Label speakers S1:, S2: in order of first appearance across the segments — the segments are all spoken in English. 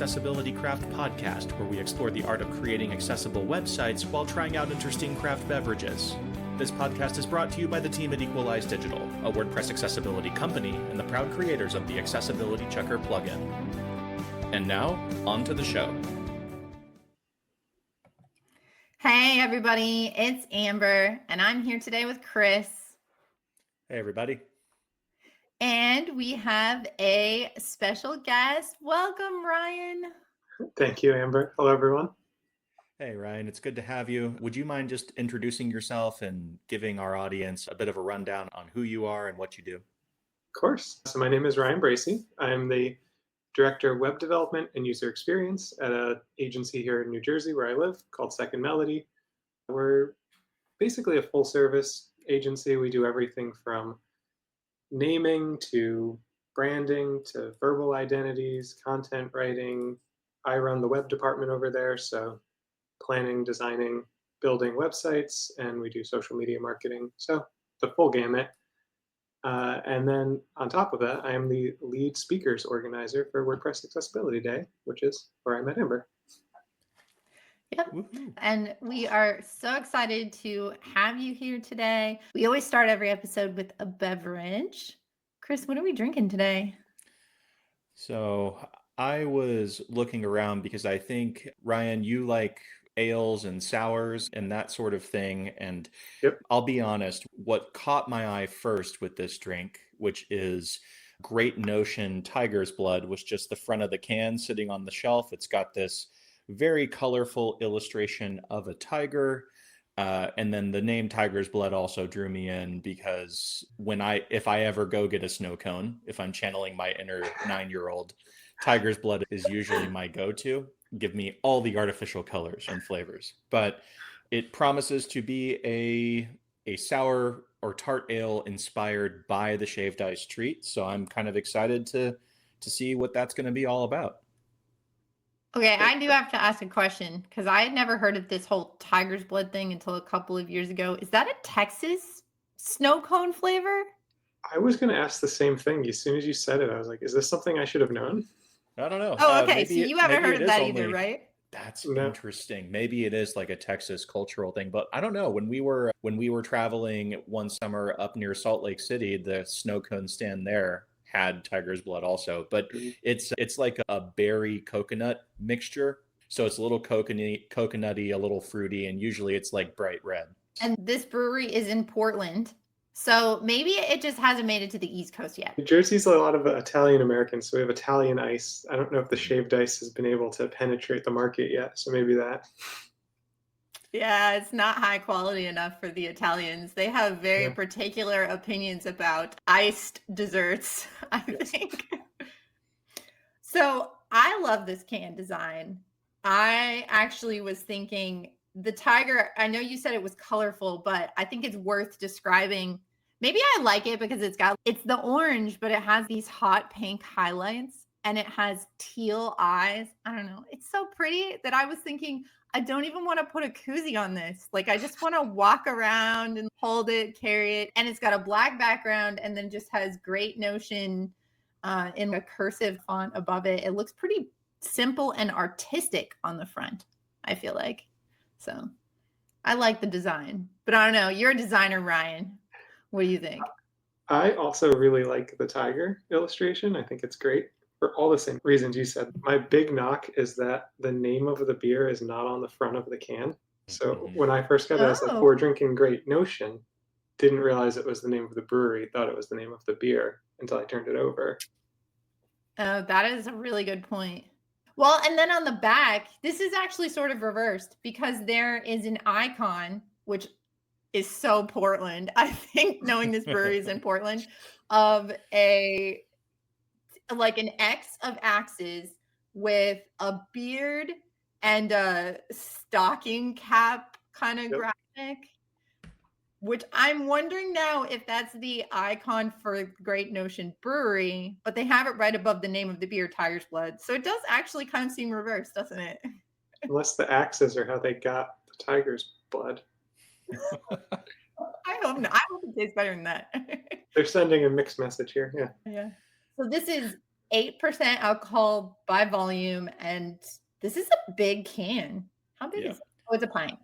S1: Accessibility Craft podcast, where we explore the art of creating accessible websites while trying out interesting craft beverages. This podcast is brought to you by the team at Equalize Digital, a WordPress accessibility company and the proud creators of the Accessibility Checker plugin. And now, on to the show.
S2: Hey everybody, it's Amber, and I'm here today with Chris.
S1: Hey everybody.
S2: And we have a special guest. Welcome, Ryan.
S3: Thank you, Amber. Hello, everyone.
S1: Hey Ryan, it's good to have you. Would you mind just introducing yourself and giving our audience a bit of a rundown on who you are and what you do?
S3: Of course. So my name is Ryan Bracey. I'm the Director of Web Development and User Experience at an agency here in New Jersey where I live called Second Melody. We're basically a full-service agency. We do everything from naming to branding to verbal identities, content writing. I run the web department over there, so planning, designing, building websites, and we do social media marketing. So the full gamut. And then on top of that, I am the lead speakers organizer for WordPress Accessibility Day, which is where I met Amber.
S2: Yep. And we are so excited to have you here today. We always start every episode with a beverage. Chris, what are we drinking today?
S1: So I was looking around because I think, Ryan, you like ales and sours and that sort of thing. And
S3: Yep.
S1: I'll be honest, what caught my eye first with this drink, which is Great Notion Tiger's Blood, was just the front of the can sitting on the shelf. It's got this very colorful illustration of a tiger. And then the name Tiger's Blood also drew me in because if I ever go get a snow cone, if I'm channeling my inner 9-year-old, Tiger's Blood is usually my go-to. Give me all the artificial colors and flavors. But it promises to be a sour or tart ale inspired by the shaved ice treat. So I'm kind of excited to see what that's going to be all about.
S2: Okay, I do have to ask a question because I had never heard of this whole Tiger's Blood thing until a couple of years ago. Is that a Texas snow cone flavor?
S3: I was going to ask the same thing. As soon as you said it, I was like, is this something I should have known?
S1: I don't know.
S2: Oh, okay. So you haven't heard of that either, right?
S1: That's interesting. Maybe it is like a Texas cultural thing, but I don't know. When we were traveling one summer up near Salt Lake City, the snow cone stand there had Tiger's Blood also, but it's like a berry coconut mixture. So it's a little coconutty, a little fruity, and usually it's like bright red.
S2: And this brewery is in Portland. So maybe it just hasn't made it to the East Coast yet.
S3: New Jersey's a lot of Italian Americans, so we have Italian ice. I don't know if the shaved ice has been able to penetrate the market yet, so maybe that.
S2: Yeah, it's not high quality enough for the Italians. They have very particular opinions about iced desserts, I think. So I love this can design. I actually was thinking the tiger, I know you said it was colorful, but I think it's worth describing. Maybe I like it because it's the orange, but it has these hot pink highlights and it has teal eyes. I don't know. It's so pretty that I was thinking, I don't even want to put a koozie on this. Like, I just want to walk around and hold it, carry it. And it's got a black background and then just has Great Notion in a cursive font above it. It looks pretty simple and artistic on the front, I feel like. So I like the design, but I don't know. You're a designer, Ryan. What do you think?
S3: I also really like the tiger illustration. I think it's great for all the same reasons you said. My big knock is that the name of the beer is not on the front of the can. So when I first got it, I was like, we're drinking Great Notion. Didn't realize it was the name of the brewery. Thought it was the name of the beer until I turned it over.
S2: Oh, that is a really good point. Well, and then on the back, this is actually sort of reversed because there is an icon, which is so Portland, I think, knowing this brewery is in Portland, of like an X of axes with a beard and a stocking cap kind of graphic, which I'm wondering now if that's the icon for Great Notion Brewery, but they have it right above the name of the beer, Tiger's Blood. So it does actually kind of seem reversed, doesn't it?
S3: Unless the axes are how they got the tiger's blood.
S2: I hope not. I hope it tastes better than that.
S3: They're sending a mixed message here. Yeah.
S2: So this is 8% alcohol by volume, and this is a big can. How big
S1: Yeah.
S2: is it? Oh, it's a pint.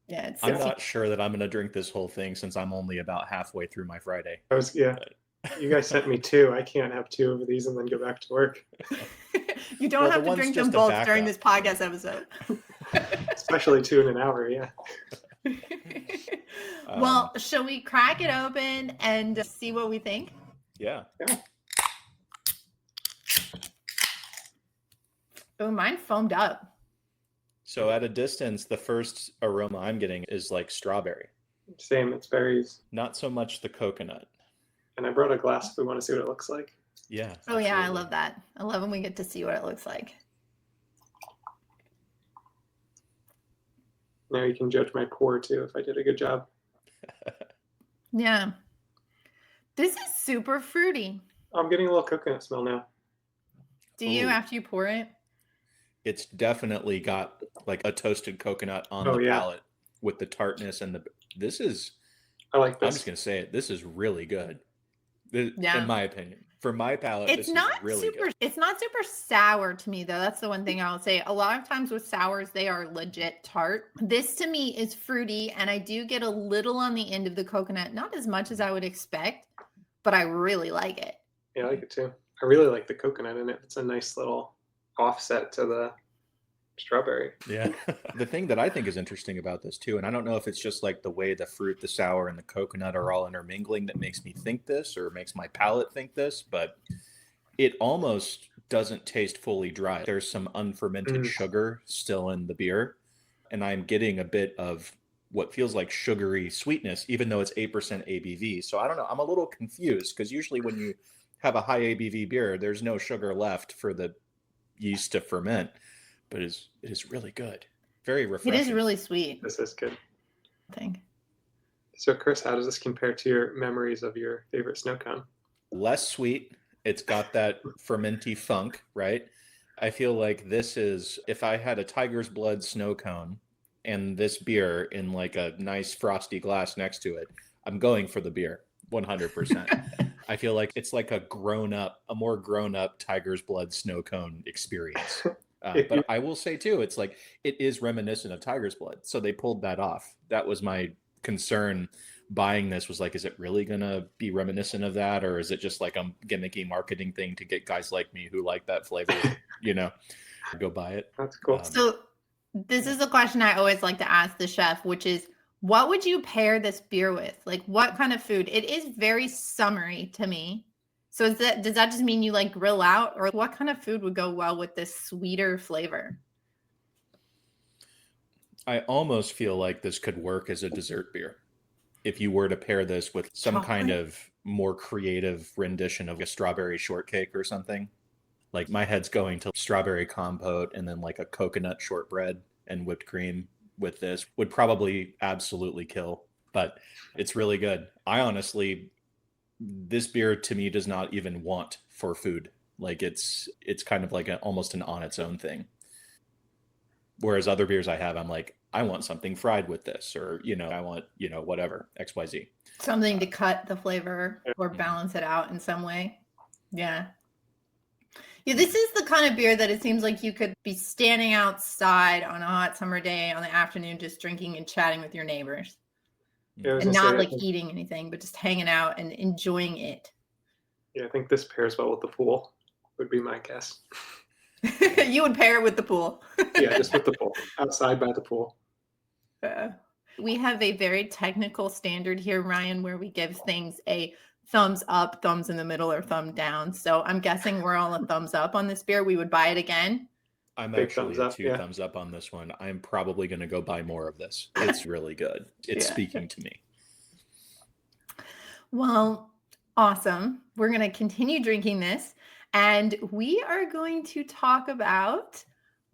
S2: Yeah, it's
S1: I'm
S2: 16.
S1: not sure that I'm going to drink this whole thing since I'm only about halfway through my Friday.
S3: Yeah.
S1: But
S3: You guys sent me 2. I can't have 2 of these and then go back to work.
S2: You don't
S1: Well,
S2: have
S1: the
S2: to
S1: one's
S2: drink
S1: just
S2: them
S1: a
S2: both during this
S1: backup.
S2: podcast episode.
S3: Especially 2 in an hour, yeah.
S2: Well, shall we crack it open and see what we think?
S1: Yeah.
S2: Oh, mine foamed up.
S1: So at a distance, the first aroma I'm getting is like strawberry,
S3: Same, it's berries.
S1: not so much the coconut.
S3: And I brought a glass if we want to see what it looks like.
S1: Yeah.
S2: Oh, yeah, I
S1: absolutely.
S2: love that. I love when we get to see what it looks like.
S3: Now you can judge my pour too if I did a good job.
S2: Yeah. This is super fruity.
S3: I'm getting a little coconut smell now.
S2: Do you
S1: Ooh.
S2: after you pour it?
S1: It's definitely got like a toasted coconut on
S3: Oh,
S1: the
S3: yeah.
S1: palate with the tartness and this is,
S3: I like
S1: I'm
S3: this.
S1: just going to say it, this is really good.
S2: Yeah.
S1: In my opinion. For my palate,
S2: It's
S1: this
S2: not
S1: is really
S2: super
S1: good.
S2: it's not super sour to me though. That's the one thing I'll say. A lot of times with sours, they are legit tart. This to me is fruity, and I do get a little on the end of the coconut, not as much as I would expect, but I really like it.
S3: Yeah, I like it too. I really like the coconut in it. It's a nice little offset to the strawberry.
S1: Yeah. The thing that I think is interesting about this too, and I don't know if it's just like the way the fruit, the sour, and the coconut are all intermingling that makes me think this or makes my palate think this, but it almost doesn't taste fully dry. There's some unfermented sugar still in the beer, and I'm getting a bit of what feels like sugary sweetness, even though it's 8% ABV. So I don't know. I'm a little confused because usually when you have a high ABV beer, there's no sugar left for the yeast to ferment, but it is really good. Very refreshing.
S2: It is really sweet,
S3: This is good.
S2: I think.
S3: So Chris, how does this compare to your memories of your favorite snow cone?
S1: Less sweet. It's got that fermenty funk, right? I feel like this is, if I had a tiger's blood snow cone and this beer in like a nice frosty glass next to it, I'm going for the beer 100%. I feel like it's like a more grown up tiger's blood snow cone experience. But I will say too, it's like, it is reminiscent of tiger's blood. So they pulled that off. That was my concern buying this, was like, is it really going to be reminiscent of that? Or is it just like a gimmicky marketing thing to get guys like me who like that flavor, go buy it?
S3: That's cool.
S2: So this is a question I always like to ask the chef, which is, what would you pair this beer with? Like, what kind of food? It is very summery to me. So does that just mean you like grill out, or what kind of food would go well with this sweeter flavor?
S1: I almost feel like this could work as a dessert beer if you were to pair this with some kind of more creative rendition of a strawberry shortcake or something. Like, my head's going to strawberry compote and then like a coconut shortbread and whipped cream with this would probably absolutely kill, but it's really good. This beer to me does not even want for food. Like, it's kind of like almost an on its own thing. Whereas other beers I have, I'm like, I want something fried with this, or, I want, whatever, XYZ.
S2: Something to cut the flavor or balance it out in some way. Yeah. Yeah, this is the kind of beer that it seems like you could be standing outside on a hot summer day on the afternoon, just drinking and chatting with your neighbors.
S3: Yeah,
S2: and not like eating anything, but just hanging out and enjoying it.
S3: Yeah, I think this pairs well with the pool, would be my guess.
S2: You would pair it with the pool.
S3: Yeah, just with the pool, outside by the pool.
S2: We have a very technical standard here, Ryan, where we give things a thumbs up, thumbs in the middle, or thumb down. So I'm guessing we're all a thumbs up on this beer. We would buy it again.
S1: I'm
S3: Big
S1: actually
S3: thumbs
S1: a
S3: up,
S1: 2
S3: yeah.
S1: thumbs up on this one. I'm probably going to go buy more of this. It's really good. It's speaking to me.
S2: Well, awesome. We're going to continue drinking this, and we are going to talk about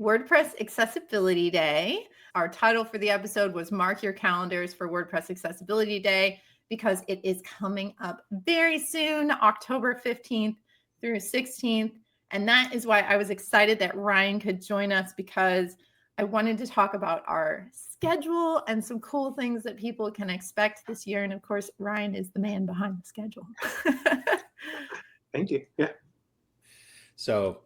S2: WordPress Accessibility Day. Our title for the episode was Mark Your Calendars for WordPress Accessibility Day, because it is coming up very soon, October 15th through 16th. And that is why I was excited that Ryan could join us, because I wanted to talk about our schedule and some cool things that people can expect this year. And of course, Ryan is the man behind the schedule.
S3: Thank you. Yeah.
S1: So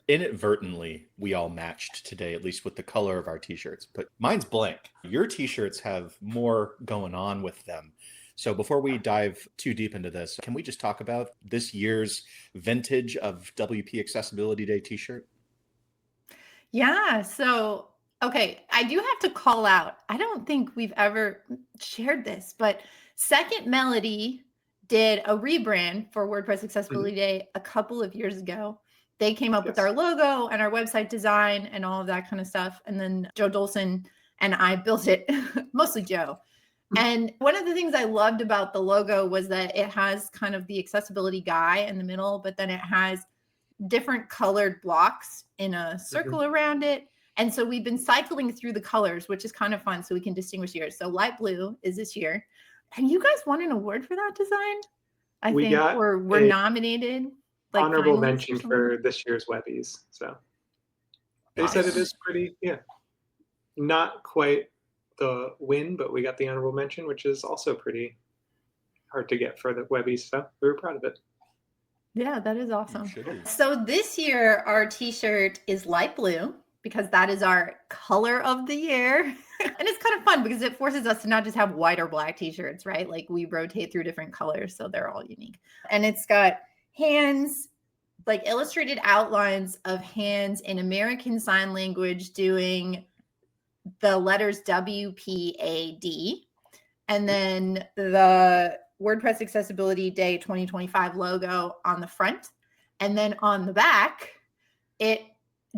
S1: inadvertently, we all matched today, at least with the color of our t-shirts, but mine's blank. Your t-shirts have more going on with them. So before we dive too deep into this, can we just talk about this year's vintage of WP Accessibility Day t-shirt?
S2: Yeah. So, okay, I do have to call out. I don't think we've ever shared this, but Second Melody did a rebrand for WordPress Accessibility Day a couple of years ago. They came up with our logo and our website design and all of that kind of stuff. And then Joe Dolson and I built it, mostly Joe. And one of the things I loved about the logo was that it has kind of the accessibility guy in the middle, but then it has different colored blocks in a circle around it. And so we've been cycling through the colors, which is kind of fun so we can distinguish years. So light blue is this year. And you guys won an award for that design? I
S3: We
S2: think
S3: got
S2: we're nominated. Like
S3: honorable
S2: finalists or
S3: mention
S2: something.
S3: for this year's Webbies. So they said it
S1: Awesome.
S3: is pretty, not quite the win, but we got the honorable mention, which is also pretty hard to get for the Webbies. So we were proud of it.
S2: Yeah, that is
S1: You
S2: awesome.
S1: should be.
S2: So this year, our t-shirt is light blue because that is our color of the year. And it's kind of fun because it forces us to not just have white or black t-shirts, right? Like we rotate through different colors, so they're all unique. And it's got hands, like illustrated outlines of hands in American Sign Language doing the letters WPAD. And then the WordPress Accessibility Day 2025 logo on the front. And then on the back, it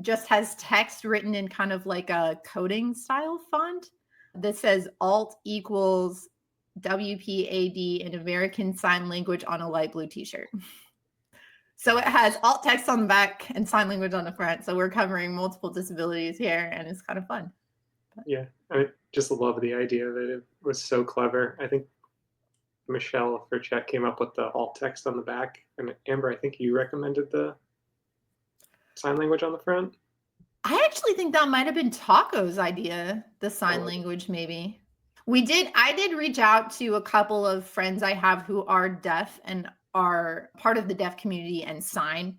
S2: just has text written in kind of like a coding style font that says Alt equals WPAD in American Sign Language on a light blue t-shirt. So it has alt text on the back and sign language on the front. So we're covering multiple disabilities here and it's kind of fun.
S3: Yeah, I just love the idea that it was so clever. I think Michelle for Czech came up with the alt text on the back, and Amber, I think you recommended the sign language on the front.
S2: I actually think that might have been Taco's idea, the sign language maybe. I did reach out to a couple of friends I have who are deaf and are part of the deaf community and sign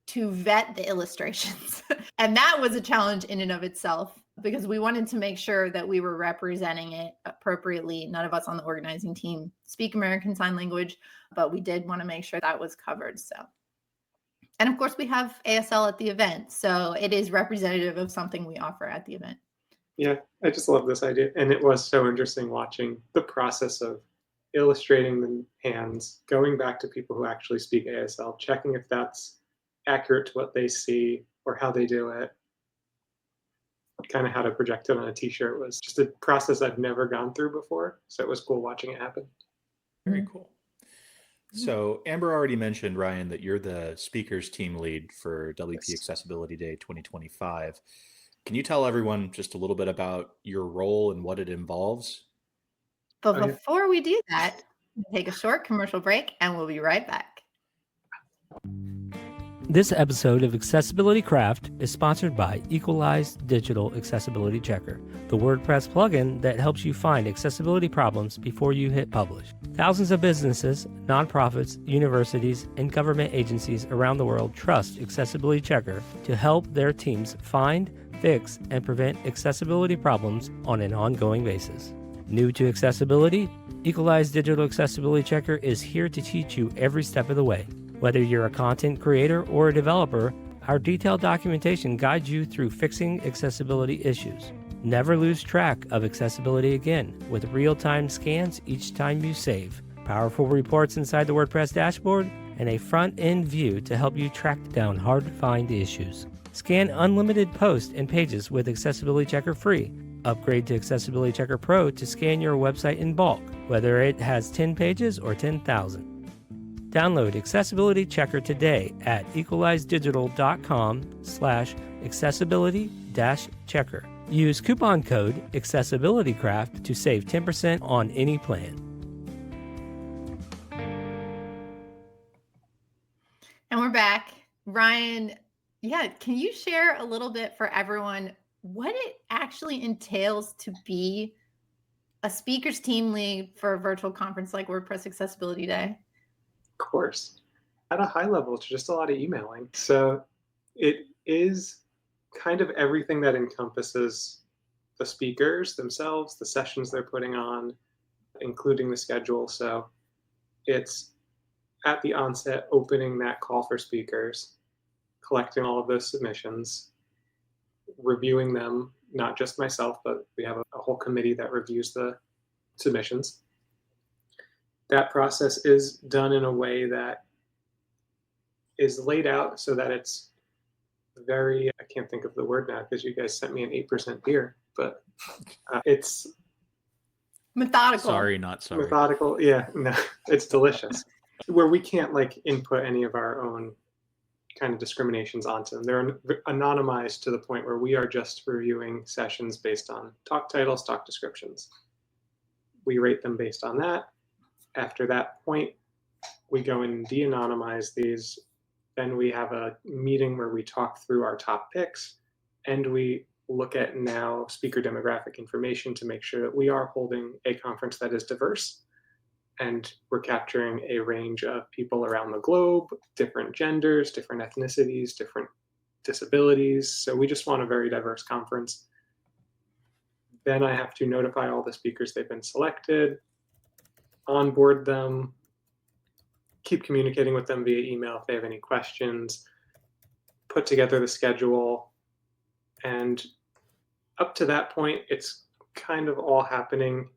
S2: to vet the illustrations. And that was a challenge in and of itself because we wanted to make sure that we were representing it appropriately. None of us on the organizing team speak American Sign Language, but we did want to make sure that was covered. So, and of course we have ASL at the event. So it is representative of something we offer at the event.
S3: Yeah, I just love this idea. And it was so interesting watching the process of illustrating the hands, going back to people who actually speak ASL, checking if that's accurate to what they see or how they do it. Kind of how to project it on a t-shirt was just a process I've never gone through before. So it was cool watching it happen.
S1: Very cool. So Amber already mentioned, Ryan, that you're the speakers team lead for WP Accessibility Day 2025. Can you tell everyone just a little bit about your role and what it involves?
S2: But before we do that, we'll take a short commercial break and we'll be right back.
S4: This episode of Accessibility Craft is sponsored by Equalize Digital Accessibility Checker, the WordPress plugin that helps you find accessibility problems before you hit publish. Thousands of businesses, nonprofits, universities, and government agencies around the world trust Accessibility Checker to help their teams find, fix, and prevent accessibility problems on an ongoing basis. New to accessibility, Equalize Digital Accessibility Checker is here to teach you every step of the way. Whether you're a content creator or a developer, our detailed documentation guides you through fixing accessibility issues. Never lose track of accessibility again with real-time scans each time you save, powerful reports inside the WordPress dashboard, and a front-end view to help you track down hard-to-find issues. Scan unlimited posts and pages with Accessibility Checker free. Upgrade to Accessibility Checker Pro to scan your website in bulk, whether it has 10 pages or 10,000. Download Accessibility Checker today at equalizedigital.com/accessibility-checker. Use coupon code AccessibilityCraft to save 10% on any plan.
S2: And we're back. Ryan, can you share a little bit for everyone what it actually entails to be a speakers team lead for a virtual conference like WordPress Accessibility Day?
S3: Of course. at a high level, it's just a lot of emailing. So it is kind of everything that encompasses the speakers themselves, the sessions they're putting on, including the schedule. So it's at the onset opening that call for speakers, collecting all of those submissions, reviewing them, not just myself, but we have a whole committee that reviews the submissions. That process is done in a way that is laid out so that it's very, I can't think of the word now because you guys sent me an 8% beer, but it's
S2: Methodical.
S1: Sorry, not sorry.
S3: methodical. Yeah, no, it's delicious. Where we can't like input any of our own kind of discriminations onto them. They're anonymized to the point where we are just reviewing sessions based on talk titles, talk descriptions. We rate them based on that. After that point, we go and de-anonymize these. Then we have a meeting where we talk through our top picks, and we look at now speaker demographic information to make sure that we are holding a conference that is diverse, and we're capturing a range of people around the globe, different genders, different ethnicities, different disabilities. So we just want a very diverse conference. Then I have to notify all the speakers they've been selected, onboard them, keep communicating with them via email if they have any questions, put together the schedule. And up to that point, it's kind of all happening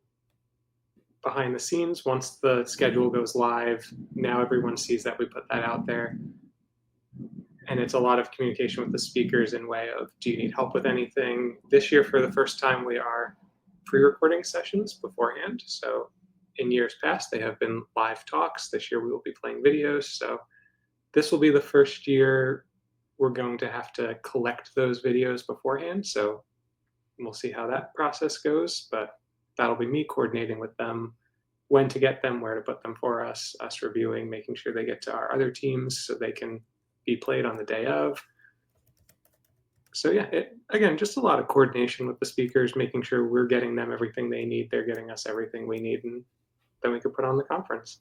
S3: behind the scenes. Once the schedule goes live, now everyone sees that we put that out there. And it's a lot of communication with the speakers in way of, do you need help with anything? This year, for the first time, we are pre-recording sessions beforehand. So in years past, they have been live talks. This year, we will be playing videos. So this will be the first year we're going to have to collect those videos beforehand. So we'll see how that process goes, but that'll be me coordinating with them when to get them, where to put them for us reviewing, making sure they get to our other teams so they can be played on the day of. So yeah, again, just a lot of coordination with the speakers, making sure we're getting them everything they need, they're getting us everything we need, and then we could put on the conference.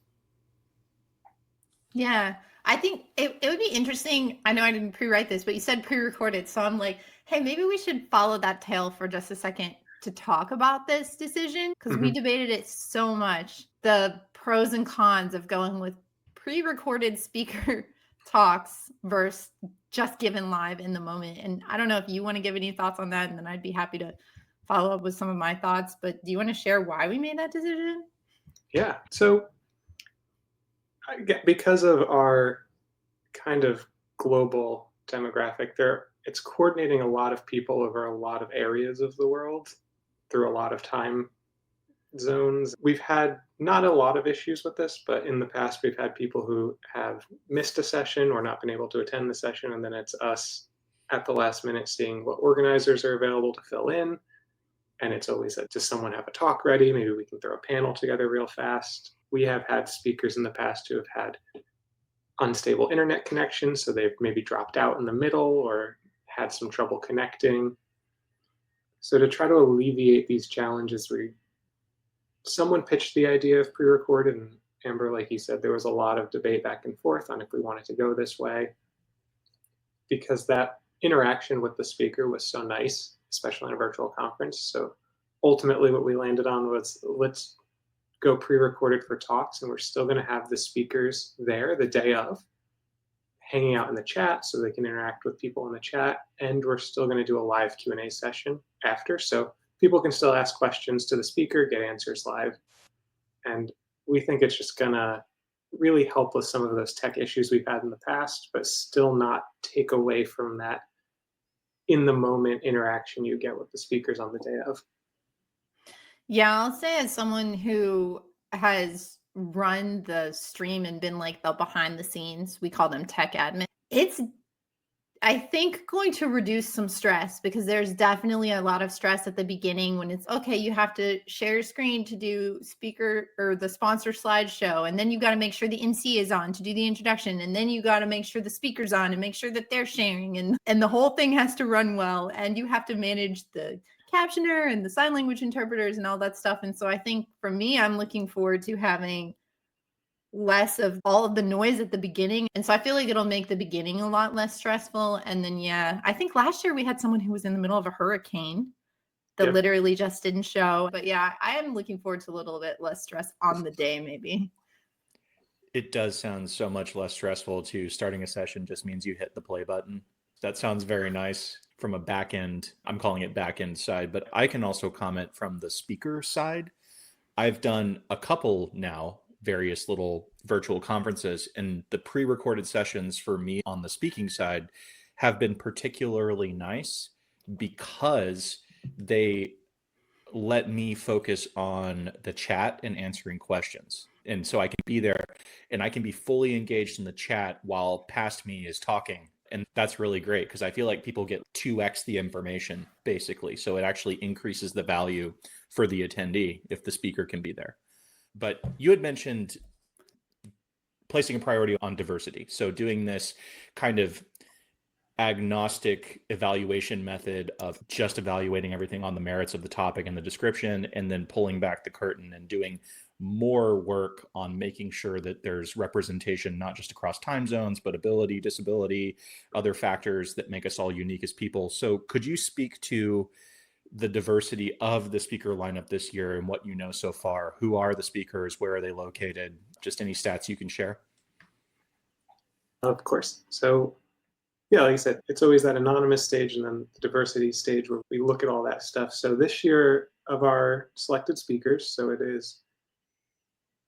S2: Yeah, I think it would be interesting. I know I didn't pre-write this, but you said pre-recorded. So I'm like, hey, maybe we should follow that tail for just a second to talk about this decision, because we debated it so much. The pros and cons of going with pre-recorded speaker talks versus just given live in the moment. And I don't know if you want to give any thoughts on that, and then I'd be happy to follow up with some of my thoughts. But do you want to share why we made that decision?
S3: Yeah, so because of our kind of global demographic, it's coordinating a lot of people over a lot of areas of the world through a lot of time zones. We've had not a lot of issues with this, but in the past we've had people who have missed a session or not been able to attend the session, and then it's us at the last minute seeing what organizers are available to fill in. And it's always does someone have a talk ready? Maybe we can throw a panel together real fast. We have had speakers in the past who have had unstable internet connections, so they've maybe dropped out in the middle or had some trouble connecting. So to try to alleviate these challenges, someone pitched the idea of pre-recorded, and Amber, like you said, there was a lot of debate back and forth on if we wanted to go this way, because that interaction with the speaker was so nice, especially in a virtual conference. So ultimately what we landed on was, let's go pre-recorded for talks, and we're still going to have the speakers there the day of, hanging out in the chat so they can interact with people in the chat, and we're still going to do a live Q&A session after, so people can still ask questions to the speaker, get answers live. And we think it's just going to really help with some of those tech issues we've had in the past, but still not take away from that in the moment interaction you get with the speakers on the day of.
S2: Yeah, I'll say, as someone who has run the stream and been like the behind the scenes, we call them tech admin, it's, I think, going to reduce some stress, because there's definitely a lot of stress at the beginning when it's, okay, you have to share your screen to do speaker or the sponsor slideshow, and then you got to make sure the NC is on to do the introduction, and then you got to make sure the speaker's on and make sure that they're sharing, and the whole thing has to run well, and you have to manage the captioner and the sign language interpreters and all that stuff. And so I think for me, I'm looking forward to having less of all of the noise at the beginning. And so I feel like it'll make the beginning a lot less stressful. And then, yeah, I think last year we had someone who was in the middle of a hurricane that
S3: Yeah.
S2: literally just didn't show. But yeah, I am looking forward to a little bit less stress on the day, maybe.
S1: It does sound so much less stressful to starting a session just means you hit the play button. That sounds very nice from a back end. I'm calling it back end side, but I can also comment from the speaker side. I've done a couple now, various little virtual conferences, and the pre-recorded sessions for me on the speaking side have been particularly nice because they let me focus on the chat and answering questions. And so I can be there and I can be fully engaged in the chat while past me is talking. And that's really great because I feel like people get 2x the information basically. So it actually increases the value for the attendee if the speaker can be there. But you had mentioned placing a priority on diversity. So doing this kind of agnostic evaluation method of just evaluating everything on the merits of the topic and the description, and then pulling back the curtain and doing more work on making sure that there's representation, not just across time zones, but ability, disability, other factors that make us all unique as people. So could you speak to the diversity of the speaker lineup this year and what you know so far? Who are the speakers? Where are they located? Just any stats you can share?
S3: Of course. So yeah, like I said, it's always that anonymous stage and then the diversity stage where we look at all that stuff. So this year of our selected speakers, so it is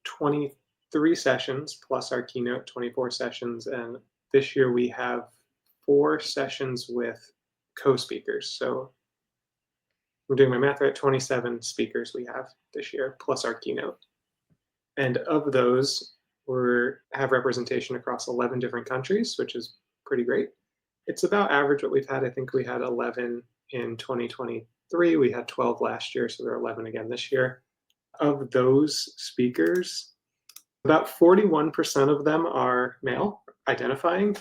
S3: 23 sessions plus our keynote, 24 sessions. And this year we have 4 sessions with co-speakers. So I'm doing my math right, 27 speakers we have this year plus our keynote. And of those, we have representation across 11 different countries, which is pretty great. It's about average what we've had. I think we had 11 in 2023. We had 12 last year, so there are 11 again this year. Of those speakers, about 41% of them are male identifying.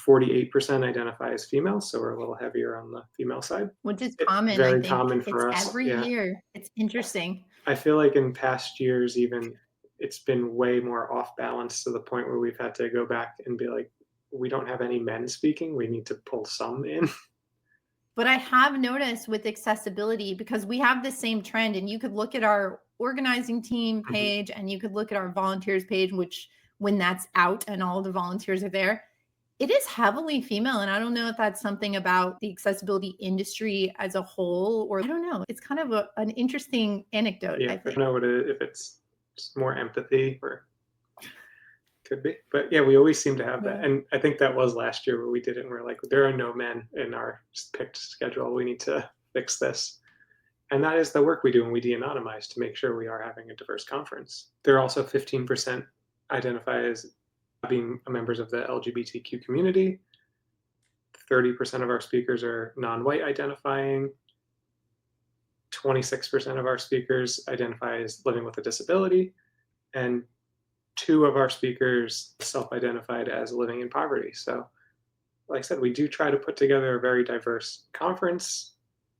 S3: 48% identify as female, so we're a little heavier on the female side.
S2: Which is
S3: It's
S2: common, I
S3: very
S2: think.
S3: common for
S2: It's
S3: us.
S2: every
S3: Yeah.
S2: year. It's interesting.
S3: I feel like in past years, even it's been way more off balance to the point where we've had to go back and be like, we don't have any men speaking. We need to pull some in.
S2: But I have noticed with accessibility, because we have the same trend, and you could look at our organizing team page and you could look at our volunteers page, which when that's out and all the volunteers are there, it is heavily female. And I don't know if that's something about the accessibility industry as a whole, or I don't know. It's kind of an interesting anecdote,
S3: Yeah,
S2: I
S3: I
S2: think.
S3: don't know what if it's just more empathy or could be. But yeah, we always seem to have that.
S2: Yeah.
S3: And I think that was last year where we did it and we're like, there are no men in our picked schedule. We need to fix this. And that is the work we do when we de-anonymize to make sure we are having a diverse conference. There are also 15% identify as being members of the LGBTQ community. 30% of our speakers are non-white identifying. 26% of our speakers identify as living with a disability. And 2 of our speakers self-identified as living in poverty. So like I said, we do try to put together a very diverse conference,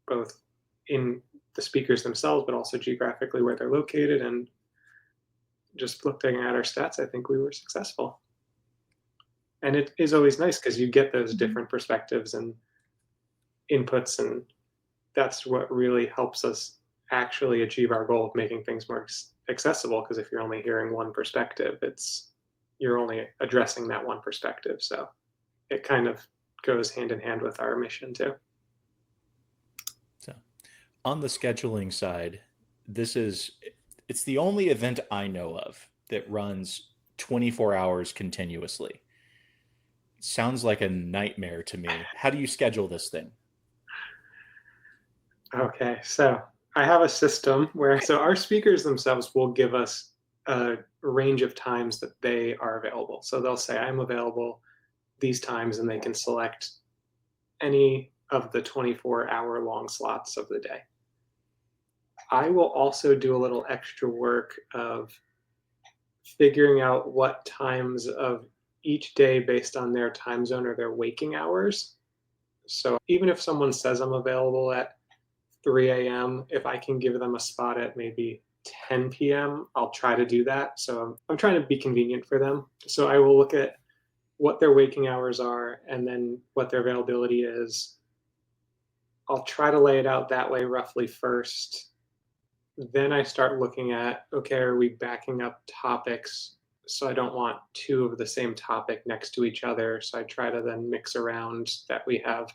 S3: both in the speakers themselves, but also geographically where they're located. And just looking at our stats, I think we were successful. And it is always nice because you get those different perspectives and inputs, and that's what really helps us actually achieve our goal of making things more accessible. Because if you're only hearing one perspective, you're only addressing that one perspective. So it kind of goes hand in hand with our mission too.
S1: So on the scheduling side, it's the only event I know of that runs 24 hours continuously. Sounds like a nightmare to me. How do you schedule this thing?
S3: Okay, so I have a system where our speakers themselves will give us a range of times that they are available. So they'll say, I'm available these times, and they can select any of the 24-hour long slots of the day. I will also do a little extra work of figuring out what times of each day based on their time zone or their waking hours. So even if someone says I'm available at 3 a.m., if I can give them a spot at maybe 10 p.m., I'll try to do that. So I'm trying to be convenient for them. So I will look at what their waking hours are and then what their availability is. I'll try to lay it out that way roughly first. Then I start looking at, okay, are we backing up topics? So I don't want two of the same topic next to each other. So I try to then mix around that we have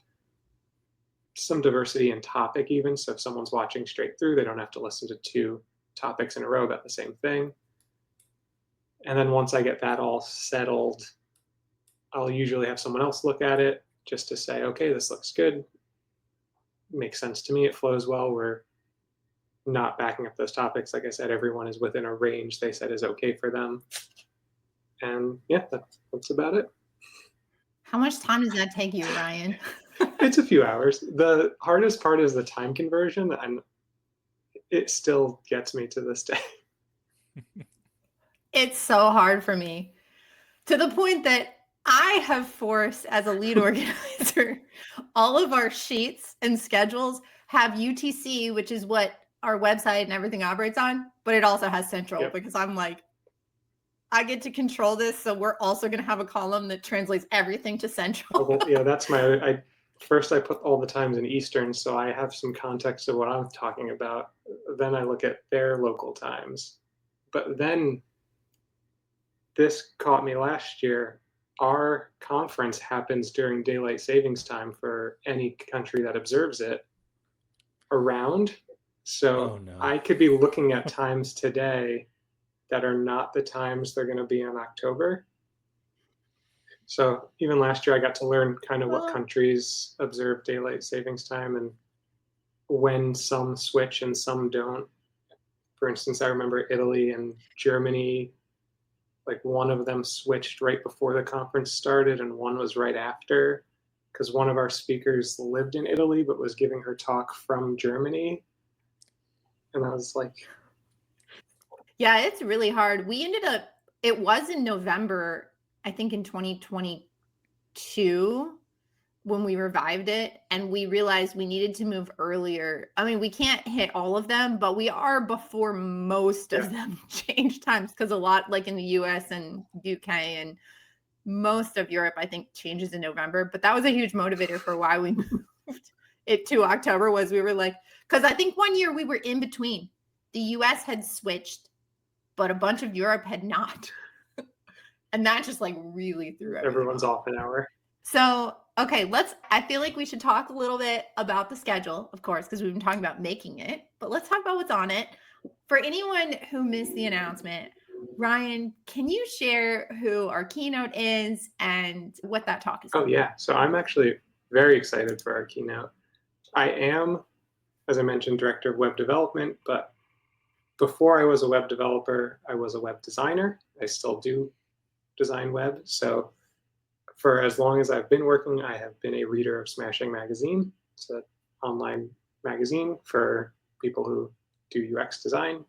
S3: some diversity in topic even. So if someone's watching straight through, they don't have to listen to two topics in a row about the same thing. And then once I get that all settled, I'll usually have someone else look at it just to say, okay, this looks good. Makes sense to me. It flows well. We're not backing up those topics. Like I said, everyone is within a range they said is okay for them. And yeah, that's about it.
S2: How much time does that take you, Ryan?
S3: It's a few hours. The hardest part is the time conversion, and it still gets me to this day.
S2: It's so hard for me, to the point that I have forced, as a lead organizer, all of our sheets and schedules have UTC, which is what our website and everything operates on, but it also has Central. Yep. Because I'm like, I get to control this, so we're also going to have a column that translates everything to Central.
S3: Oh, well, yeah, that's my. First, I put all the times in Eastern, so I have some context of what I'm talking about. Then I look at their local times. But then this caught me last year. Our conference happens during daylight savings time for any country that observes it around. So I could be looking at times today that are not the times they're going to be in October. So even last year, I got to learn kind of what countries observe daylight savings time and when some switch and some don't. For instance, I remember Italy and Germany, like one of them switched right before the conference started and one was right after, because one of our speakers lived in Italy but was giving her talk from Germany. And I was like...
S2: Yeah, it's really hard. We ended up, it was in November, I think in 2022, when we revived it, and we realized we needed to move earlier. I mean, we can't hit all of them, but we are before most of them change times, because a lot, like in the US and UK and most of Europe, I think changes in November. But that was a huge motivator for why we moved it to October, was we were like, because I think one year we were in between. The US had switched, but a bunch of Europe had not. And that just like really threw
S3: everyone's off an hour.
S2: So, okay, I feel like we should talk a little bit about the schedule, of course, because we've been talking about making it, but let's talk about what's on it. For anyone who missed the announcement, Ryan, can you share who our keynote is and what that talk is about?
S3: Oh, yeah. So I'm actually very excited for our keynote. I am, as I mentioned, director of web development, but before I was a web developer, I was a web designer. I still do design web. So for as long as I've been working, I have been a reader of Smashing Magazine. It's an online magazine for people who do UX design.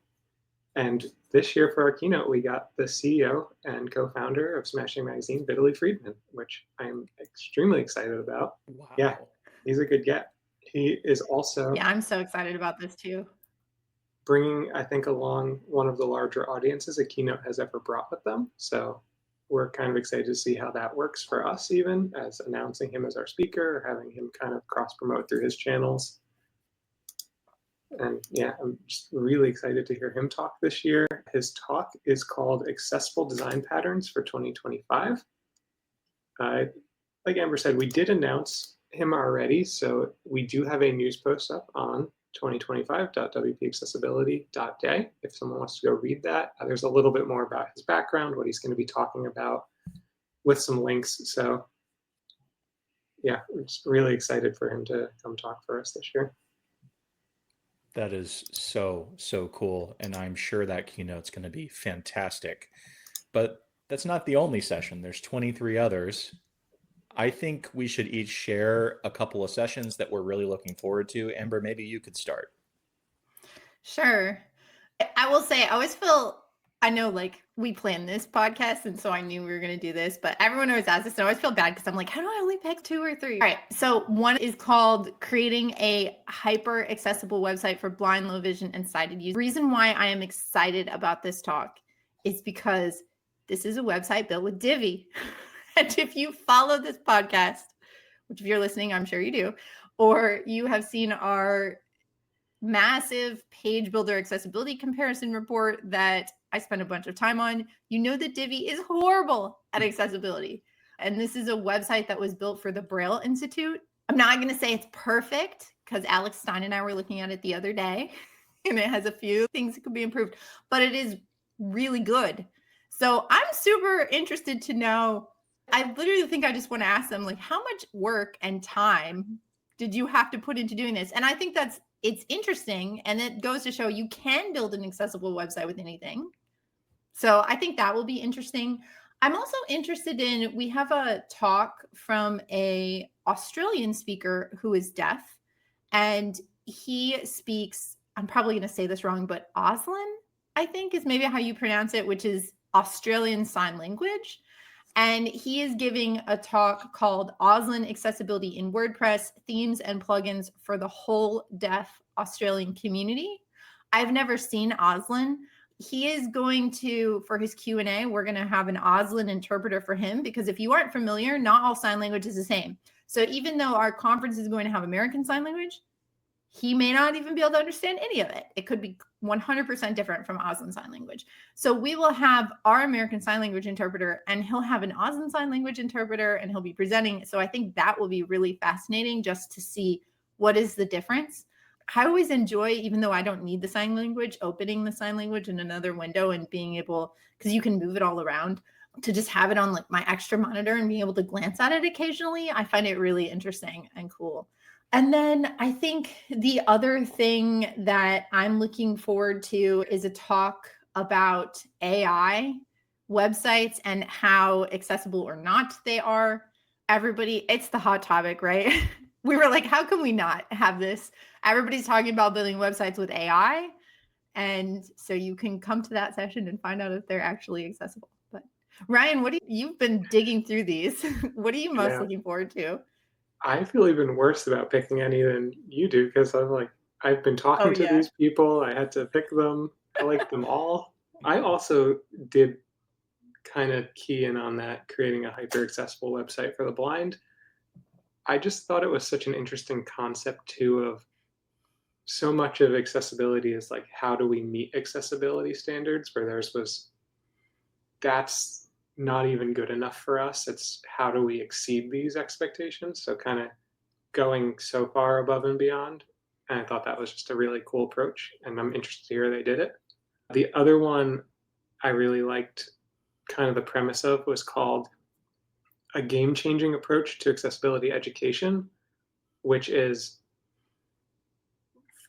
S3: And this year for our keynote, we got the CEO and co-founder of Smashing Magazine, Vitaly Friedman, which I'm extremely excited about.
S1: Wow.
S3: Yeah, he's a good get. He is also...
S2: Yeah, I'm so excited about this too.
S3: Bringing, I think, along one of the larger audiences a keynote has ever brought with them. So we're kind of excited to see how that works for us, even as announcing him as our speaker, or having him kind of cross-promote through his channels. And yeah, I'm just really excited to hear him talk this year. His talk is called Accessible Design Patterns for 2025. Like Amber said, we did announce him already, so we do have a news post up on 2025.wpaccessibility.day. If someone wants to go read that, there's a little bit more about his background, what he's going to be talking about, with some links. So yeah, we're just really excited for him to come talk for us this year.
S1: That is so cool. And I'm sure that keynote's going to be fantastic. But that's not the only session. There's 23 others. I think we should each share a couple of sessions that we're really looking forward to. Amber, maybe you could start.
S2: Sure. I will say, I always feel I know, like, we planned this podcast, and so I knew we were going to do this, but everyone always asks this, and I always feel bad because I'm like, how do I only pick 2 or 3? All right, so one is called creating a hyper accessible website for blind, low vision, and sighted users. The reason why I am excited about this talk is because this is a website built with Divi. And if you follow this podcast, which if you're listening, I'm sure you do, or you have seen our massive page builder accessibility comparison report that I spent a bunch of time on, you know that Divi is horrible at accessibility. And this is a website that was built for the Braille Institute. I'm not going to say it's perfect because Alex Stein and I were looking at it the other day and it has a few things that could be improved, but it is really good. So I'm super interested to know. I literally think I just want to ask them, like, how much work and time did you have to put into doing this? And I think it's interesting, and it goes to show you can build an accessible website with anything. So I think that will be interesting. I'm also interested in, we have a talk from a Australian speaker who is deaf, and he speaks, I'm probably going to say this wrong, but Auslan, I think is maybe how you pronounce it, which is Australian Sign Language. And he is giving a talk called Auslan Accessibility in WordPress, Themes and Plugins for the Whole Deaf Australian Community. I've never seen Auslan. He is going to, for his Q&A, we're going to have an Auslan interpreter for him, because if you aren't familiar, not all sign language is the same. So even though our conference is going to have American Sign Language, he may not even be able to understand any of it. It could be 100% different from Auslan Sign Language. So we will have our American Sign Language interpreter, and he'll have an Auslan Sign Language interpreter, and he'll be presenting. So I think that will be really fascinating just to see what is the difference. I always enjoy, even though I don't need the sign language, opening the sign language in another window and being able, because you can move it all around, to just have it on like my extra monitor and being able to glance at it occasionally. I find it really interesting and cool. And then I think the other thing that I'm looking forward to is a talk about AI websites and how accessible or not they are. Everybody, it's the hot topic, right? We were like, how can we not have this? Everybody's talking about building websites with AI. And so you can come to that session and find out if they're actually accessible. But Ryan, you've been digging through these. What are you most looking forward to?
S3: I feel even worse about picking any than you do, because I've been talking to these people. I had to pick them. I like them all. I also did kind of key in on that, creating a hyper accessible website for the blind. I just thought it was such an interesting concept too, of so much of accessibility is like, how do we meet accessibility standards, where theirs was, that's not even good enough for us. It's how do we exceed these expectations? So kind of going so far above and beyond. And I thought that was just a really cool approach, and I'm interested to hear they did it. The other one I really liked, kind of the premise of, was called a game-changing approach to accessibility education, which is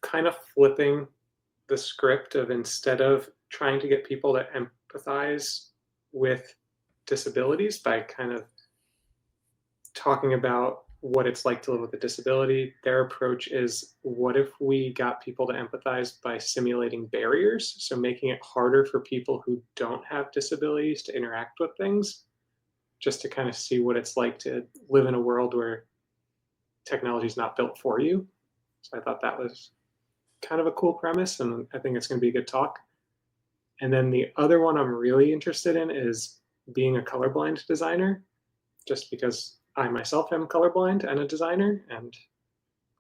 S3: kind of flipping the script of, instead of trying to get people to empathize with disabilities by kind of talking about what it's like to live with a disability, their approach is, what if we got people to empathize by simulating barriers? So making it harder for people who don't have disabilities to interact with things, just to kind of see what it's like to live in a world where technology is not built for you. So I thought that was kind of a cool premise, and I think it's going to be a good talk. And then the other one I'm really interested in is being a colorblind designer, just because I myself am colorblind and a designer. And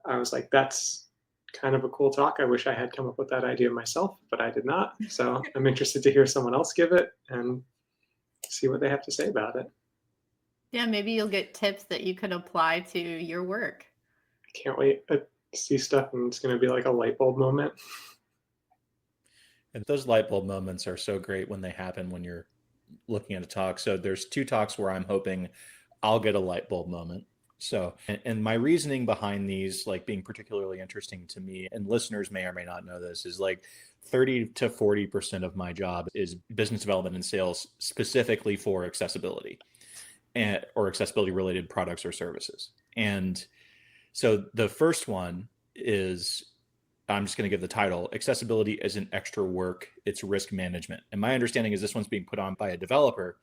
S3: I was like, that's kind of a cool talk. I wish I had come up with that idea myself, but I did not. So I'm interested to hear someone else give it and see what they have to say about it.
S2: Yeah, maybe you'll get tips that you could apply to your work.
S3: I can't wait to see stuff, and it's going to be like a light bulb moment.
S1: And those light bulb moments are so great when they happen when you're looking at a talk. So there's 2 talks where I'm hoping I'll get a light bulb moment. So, and my reasoning behind these, like, being particularly interesting to me, and listeners may or may not know this, is like 30 to 40% of my job is business development and sales, specifically for accessibility or accessibility related products or services. And so the first one is I'm just going to give the title, Accessibility Isn't Extra Work, It's Risk Management. And my understanding is this one's being put on by a developer,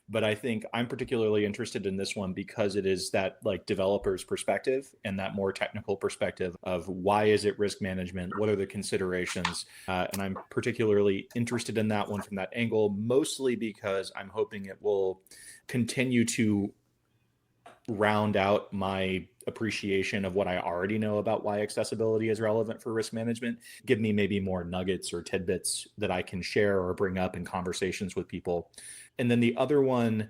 S1: but I think I'm particularly interested in this one because it is that like developer's perspective and that more technical perspective of why is it risk management? What are the considerations? And I'm particularly interested in that one from that angle, mostly because I'm hoping it will continue to round out my appreciation of what I already know about why accessibility is relevant for risk management, give me maybe more nuggets or tidbits that I can share or bring up in conversations with people. And then the other one,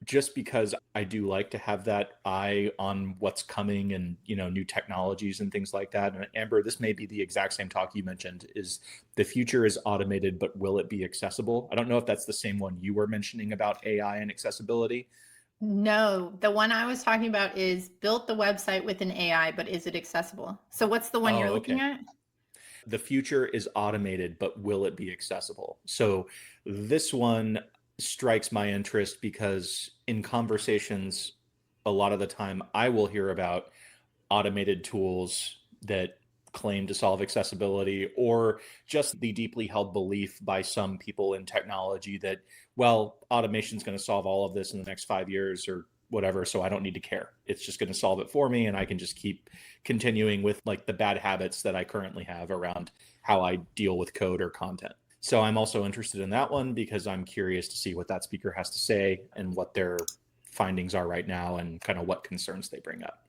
S1: just because I do like to have that eye on what's coming and, new technologies and things like that. And Amber, this may be the exact same talk you mentioned, is the future is automated, but will it be accessible? I don't know if that's the same one you were mentioning about AI and accessibility.
S2: No, the one I was talking about is built the website with an AI, but is it accessible? So what's the one you're looking at?
S1: The future is automated, but will it be accessible? So this one strikes my interest because in conversations, a lot of the time I will hear about automated tools that claim to solve accessibility, or just the deeply held belief by some people in technology that, well, automation is going to solve all of this in the next 5 years or whatever, so I don't need to care. It's just going to solve it for me, and I can just keep continuing with like the bad habits that I currently have around how I deal with code or content. So I'm also interested in that one because I'm curious to see what that speaker has to say and what their findings are right now and kind of what concerns they bring up.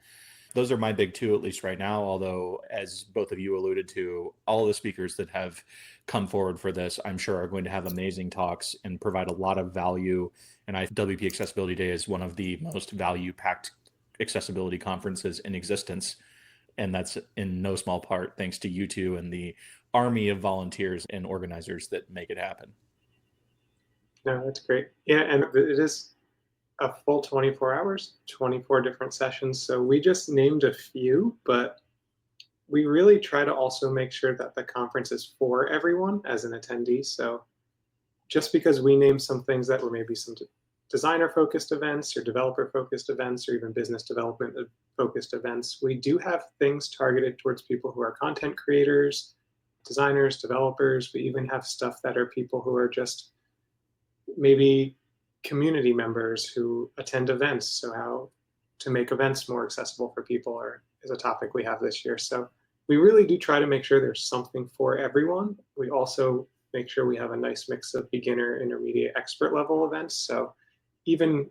S1: Those are my big two, at least right now. Although, as both of you alluded to, all of the speakers that have come forward for this, I'm sure are going to have amazing talks and provide a lot of value. And WP Accessibility Day is one of the most value-packed accessibility conferences in existence. And that's in no small part thanks to you two and the army of volunteers and organizers that make it happen.
S3: No, that's great. Yeah, and it is a full 24 hours, 24 different sessions. So we just named a few, but we really try to also make sure that the conference is for everyone as an attendee. So just because we named some things that were maybe some designer-focused events or developer-focused events or even business development-focused events, we do have things targeted towards people who are content creators, designers, developers. We even have stuff that are people who are just maybe community members who attend events. So how to make events more accessible for people is a topic we have this year. So we really do try to make sure there's something for everyone. We also make sure we have a nice mix of beginner, intermediate, expert level events. So even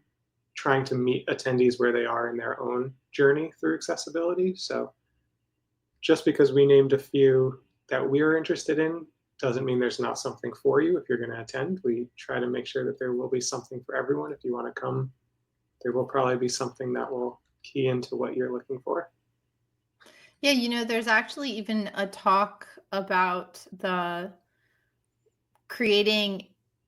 S3: trying to meet attendees where they are in their own journey through accessibility. So just because we named a few that we're interested in doesn't mean there's not something for you if you're going to attend. We try to make sure that there will be something for everyone. If you want to come, there will probably be something that will key into what you're looking for.
S2: Yeah, there's actually even a talk about the creating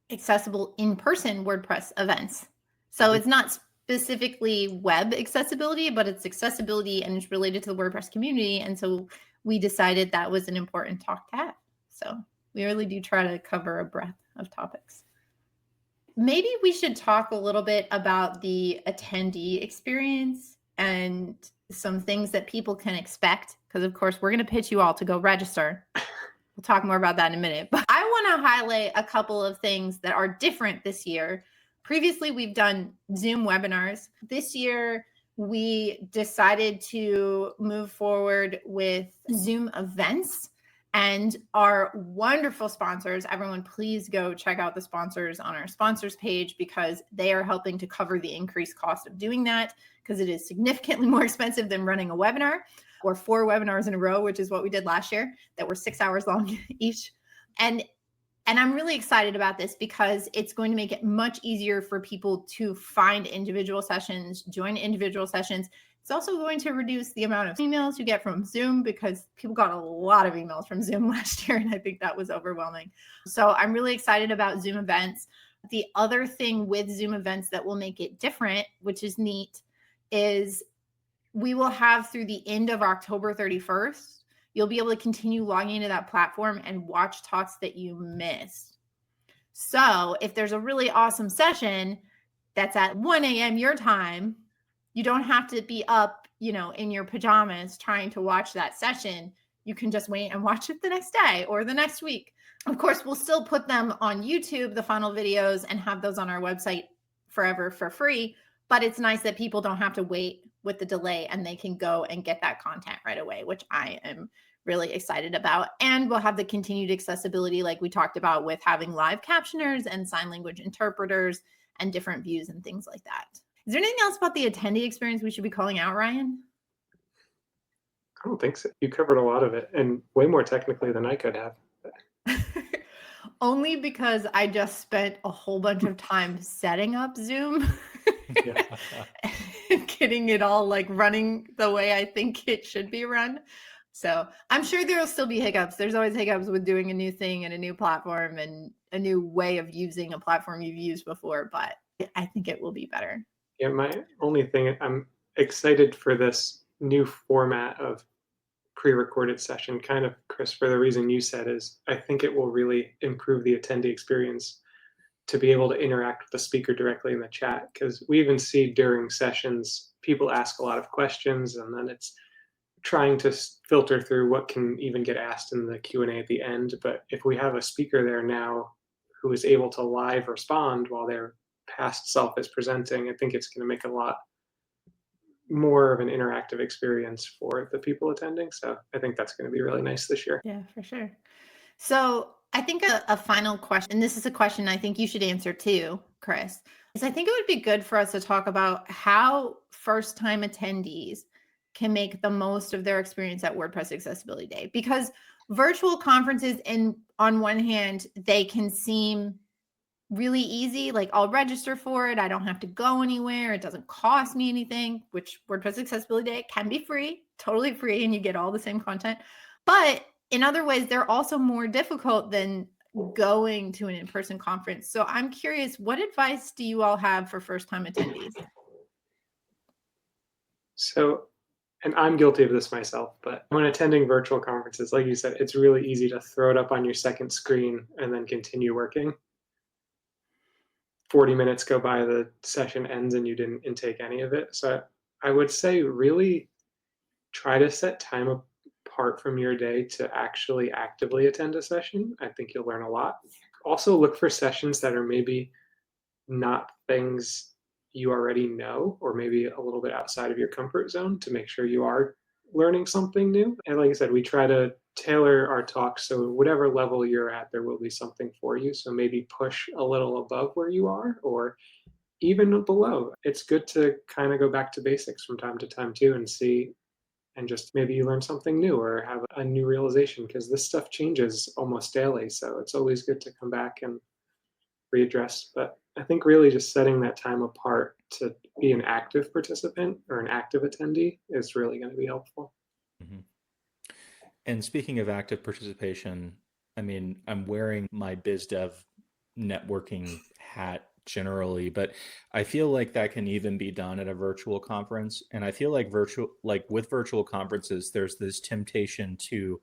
S2: accessible in-person WordPress events. So it's not specifically web accessibility, but it's accessibility and it's related to the WordPress community. And so we decided that was an important talk to have. So we really do try to cover a breadth of topics. Maybe we should talk a little bit about the attendee experience and some things that people can expect, because of course we're going to pitch you all to go register. We'll talk more about that in a minute. But I want to highlight a couple of things that are different this year. Previously, we've done Zoom webinars. This year, we decided to move forward with Zoom events. And our wonderful sponsors, everyone, please go check out the sponsors on our sponsors page because they are helping to cover the increased cost of doing that because it is significantly more expensive than running a webinar or 4 webinars in a row, which is what we did last year that were 6 hours long each. And I'm really excited about this because it's going to make it much easier for people to find individual sessions, join individual sessions. It's also going to reduce the amount of emails you get from Zoom because people got a lot of emails from Zoom last year, and I think that was overwhelming. So I'm really excited about Zoom events. The other thing with Zoom events that will make it different, which is neat, is we will have through the end of October 31st, you'll be able to continue logging into that platform and watch talks that you missed. So if there's a really awesome session that's at 1 a.m. your time, you don't have to be up, in your pajamas trying to watch that session. you can just wait and watch it the next day or the next week. Of course, we'll still put them on YouTube, the final videos, and have those on our website forever for free. But it's nice that people don't have to wait with the delay and they can go and get that content right away, which I am really excited about. And we'll have the continued accessibility like we talked about with having live captioners and sign language interpreters and different views and things like that. Is there anything else about the attendee experience we should be calling out, Ryan?
S3: I don't think so. You covered a lot of it, and way more technically than I could have.
S2: Only because I just spent a whole bunch of time setting up Zoom and getting it all like running the way I think it should be run. So I'm sure there will still be hiccups. There's always hiccups with doing a new thing and a new platform and a new way of using a platform you've used before, but I think it will be better.
S3: Yeah, my only thing, I'm excited for this new format of pre-recorded session, kind of, Chris, for the reason you said, is I think it will really improve the attendee experience to be able to interact with the speaker directly in the chat, because we even see during sessions people ask a lot of questions, and then it's trying to filter through what can even get asked in the Q&A at the end. But if we have a speaker there now who is able to live respond while their past self is presenting, I think it's going to make a lot more of an interactive experience for the people attending. So I think that's going to be really nice this year.
S2: Yeah, for sure. So I think a final question, and this is a question I think you should answer too, Chris, is I think it would be good for us to talk about how first-time attendees can make the most of their experience at WordPress Accessibility Day. Because virtual conferences, on one hand, they can seem really easy, like I'll register for it, I don't have to go anywhere, it doesn't cost me anything, which WordPress Accessibility Day can be free, totally free, and you get all the same content. But in other ways, they're also more difficult than going to an in-person conference. So I'm curious, what advice do you all have for first-time attendees?
S3: So, and I'm guilty of this myself, but when attending virtual conferences, like you said, it's really easy to throw it up on your second screen and then continue working. 40 minutes go by, the session ends, and you didn't intake any of it. So I would say really try to set time apart from your day to actually actively attend a session. I think you'll learn a lot. Also look for sessions that are maybe not things you already know, or maybe a little bit outside of your comfort zone, to make sure you are learning something new. And like I said, we try to tailor our talks so whatever level you're at, there will be something for you. So maybe push a little above where you are, or even below. It's good to kind of go back to basics from time to time too, and see, and just maybe you learn something new or have a new realization, because this stuff changes almost daily. So it's always good to come back and readdress. But I think really just setting that time apart to be an active participant or an active attendee is really going to be helpful.
S1: Mm-hmm. And speaking of active participation, I mean, I'm wearing my biz dev networking hat generally, but I feel like that can even be done at a virtual conference. And I feel like with virtual conferences, there's this temptation to,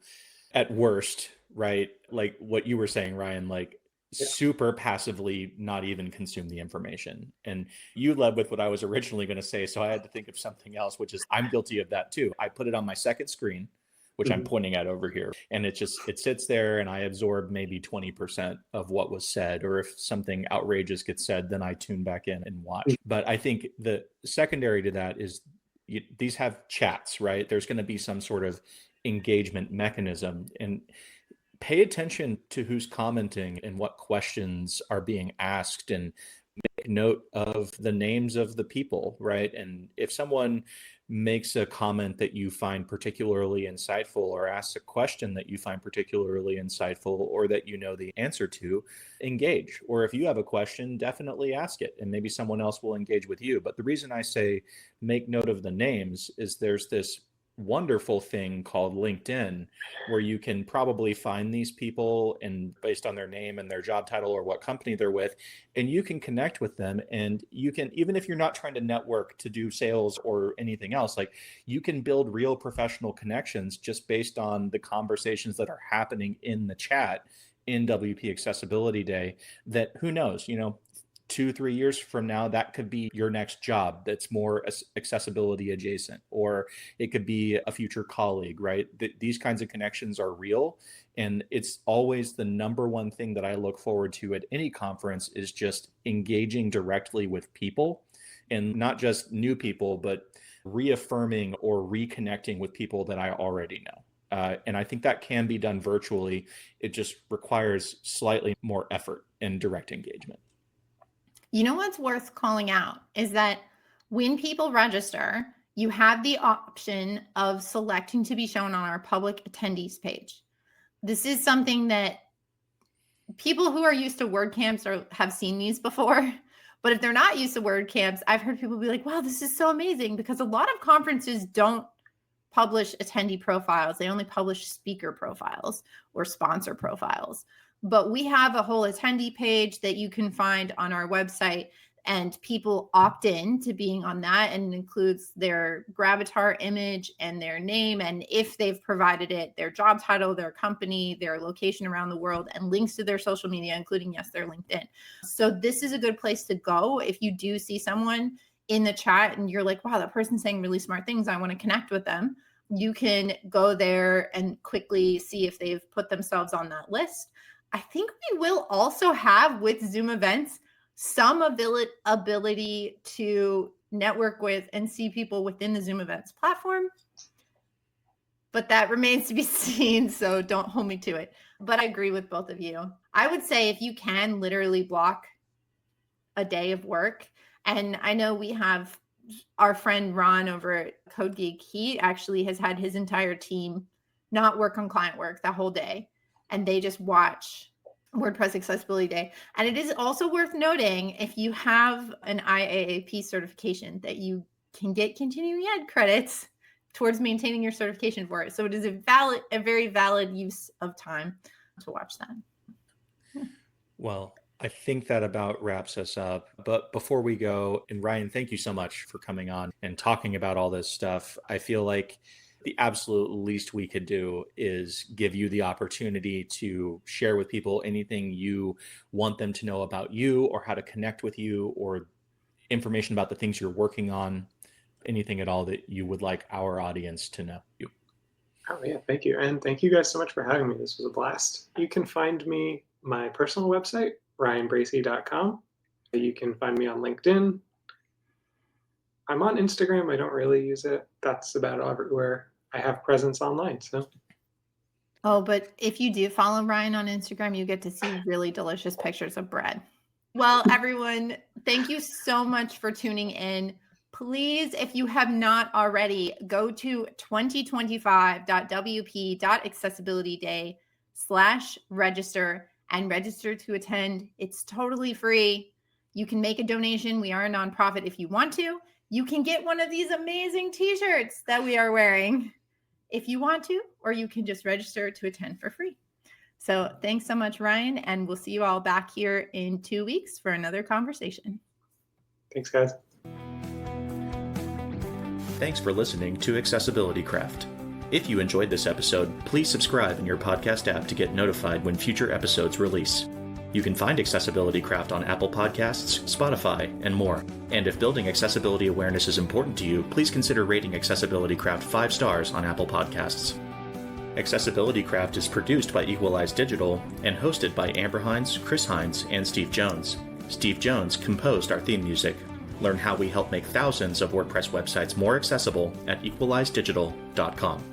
S1: at worst, right? Like what you were saying, Ryan, like super passively not even consume the information. And you led with what I was originally going to say. So I had to think of something else, which is I'm guilty of that too. I put it on my second screen, which I'm pointing at over here. And it sits there, and I absorb maybe 20% of what was said. Or if something outrageous gets said, then I tune back in and watch. But I think the secondary to that is these have chats, right? There's going to be some sort of engagement mechanism, and pay attention to who's commenting and what questions are being asked, and make note of the names of the people, right? And if someone makes a comment that you find particularly insightful, or asks a question that you find particularly insightful, or that you know the answer to, engage. Or if you have a question, definitely ask it, and maybe someone else will engage with you. But the reason I say make note of the names is there's this wonderful thing called LinkedIn, where you can probably find these people and based on their name and their job title or what company they're with, and you can connect with them. And you can, even if you're not trying to network to do sales or anything else, like you can build real professional connections just based on the conversations that are happening in the chat in WP Accessibility Day. That, who knows, 2-3 years from now, that could be your next job that's more accessibility adjacent, or it could be a future colleague, right? These kinds of connections are real. And it's always the number one thing that I look forward to at any conference is just engaging directly with people, and not just new people, but reaffirming or reconnecting with people that I already know. And I think that can be done virtually. It just requires slightly more effort and direct engagement.
S2: You know what's worth calling out is that when people register, you have the option of selecting to be shown on our public attendees page. This is something that people who are used to WordCamps have seen these before. But if they're not used to WordCamps, I've heard people be like, wow, this is so amazing, because a lot of conferences don't publish attendee profiles. They only publish speaker profiles or sponsor profiles. But we have a whole attendee page that you can find on our website, and people opt in to being on that, and it includes their Gravatar image and their name, and if they've provided it, their job title, their company, their location around the world, and links to their social media, including, yes, their LinkedIn. So this is a good place to go if you do see someone in the chat and you're like, wow, that person's saying really smart things, I want to connect with them. You can go there and quickly see if they've put themselves on that list. I think we will also have, with Zoom events, some ability to network with and see people within the Zoom events platform. But that remains to be seen, so don't hold me to it. But I agree with both of you. I would say if you can literally block a day of work, and I know we have our friend Ron over at Code Geek, he actually has had his entire team not work on client work that whole day, and they just watch WordPress Accessibility Day. And it is also worth noting, if you have an IAAP certification, that you can get continuing ed credits towards maintaining your certification for it. So it is a very valid use of time to watch that.
S1: Well, I think that about wraps us up. But before we go, and Ryan, thank you so much for coming on and talking about all this stuff. I feel like the absolute least we could do is give you the opportunity to share with people anything you want them to know about you, or how to connect with you, or information about the things you're working on, anything at all that you would like our audience to know.
S3: Oh yeah, thank you. And thank you guys so much for having me. This was a blast. You can find me, my personal website, ryanbracey.com. You can find me on LinkedIn. I'm on Instagram. I don't really use it. That's about everywhere I have presence online. So.
S2: Oh, but if you do follow Ryan on Instagram, you get to see really delicious pictures of bread. Well, everyone, thank you so much for tuning in. Please, if you have not already, go to 2025.wp.accessibilityday/register and register to attend. It's totally free. You can make a donation. We are a nonprofit if you want to. You can get one of these amazing t-shirts that we are wearing if you want to, or you can just register to attend for free. So thanks so much, Ryan, and we'll see you all back here in 2 weeks for another conversation.
S3: Thanks, guys.
S1: Thanks for listening to Accessibility Craft. If you enjoyed this episode, please subscribe in your podcast app to get notified when future episodes release. You can find Accessibility Craft on Apple Podcasts, Spotify, and more. And if building accessibility awareness is important to you, please consider rating Accessibility Craft 5 stars on Apple Podcasts. Accessibility Craft is produced by Equalize Digital and hosted by Amber Hines, Chris Hines, and Steve Jones. Steve Jones composed our theme music. Learn how we help make thousands of WordPress websites more accessible at equalizedigital.com.